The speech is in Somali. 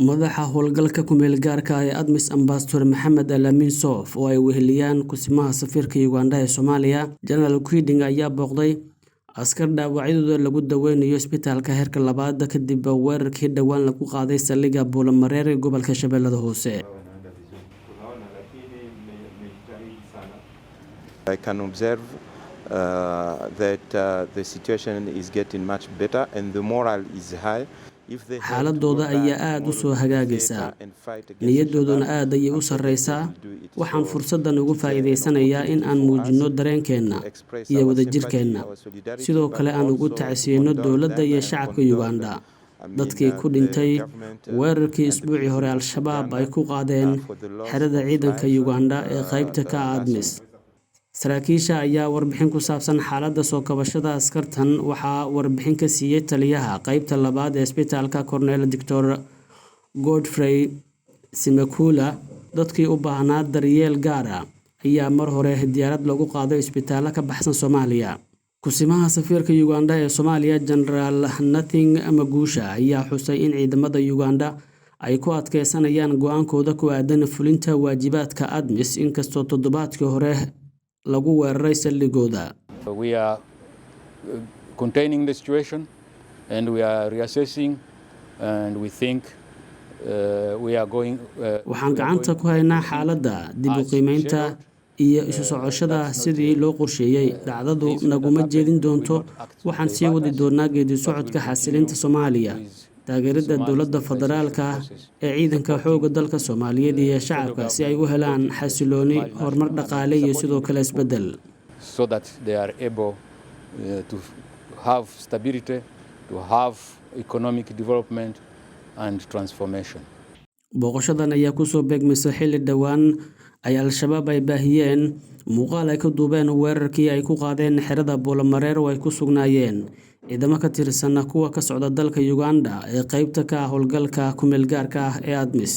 madaxa howlgalka ku-meel gaarka ah ee ADMIS Ambassador Maxamed Alamin Sof oo ay weheliyaan kusimaha safiirka Uganda ee Soomaaliya General Kwiding ayaa booqday askar dhaawacyadooda lagu daweynayo isbitaalka heerka labaad kadib weerarkii dhawaan lagu qaaday saldhigga Buulamareer ee gobolka Shabeellada Hoose. I can observe that the situation is getting much better and the morale is high. xaaladooda ayaa aad u soo hagaagaysa niyadooduna aad ayay u sareysaa waxaan fursadan ugu faa'iideysanayaa in aan muujino dareenkeena iyo wadajirkeena sidoo kale aan ugu tacsiyeyno dowladda iyo shacabka Uganda dadkii ku dhintay weerarkii isbuucii hore al-shabaab ay ku qaadeen xerada ciidanka Uganda ee qaybta ka ADMIS. saraakiisha ayaa warbixin ku saabsan xaaladda soo kabashada askartan waxaa warbixin ka siiyay taliyaha qaybta labaad ee isbitaalka Cornel Dr. Godfrey Simakula. dadkii u baahnaa daryeel gaar ah ayaa mar hore diyaarad lagu qaaday isbitaalka ka baxsan Soomaaliya. kusimaha safiirka Uganda ee Soomaaliya General Nothing Magusha ayaa xusay in ciidamada Uganda ay ku adkeysanayaan go'aankooda ku aadan fulinta waajibaadka ADMIS inkastoo toddobaadkii hore lagu weeraray saldhigooda. We are containing the situation and we are reassessing and we think we are going waxaan gacanta ku haynaa xaaladda dib u qiimeynta iyo isu socoshada sidii loo qorsheeyay. dhacdadu naguma jeedin doonto waxaan sii wadi doonaa geedi socodka xasilinta Soomaaliya taageerada dowladda federaalka ee ciidanka xoogga dalka Soomaaliyeed iyo shacabka si ay u helaan xasilooni horumar dhaqaale iyo sidoo kale isbedel so that they are able to have stability, to have economic development and transformation. booqashadan ayaa ku soo beegmaysa xilli dhawaan ay al-shabaab ay baahiyeen muuqaal ay ka duubeen weerarkii ay ku qaadeen xerada Buulamareer oo ay ku sugnaayeen ciidamo ka tirsan kuwa ka socda dalka Uganda ee qaybta ka howlgalka ku-meel gaarka ah ee ADMIS.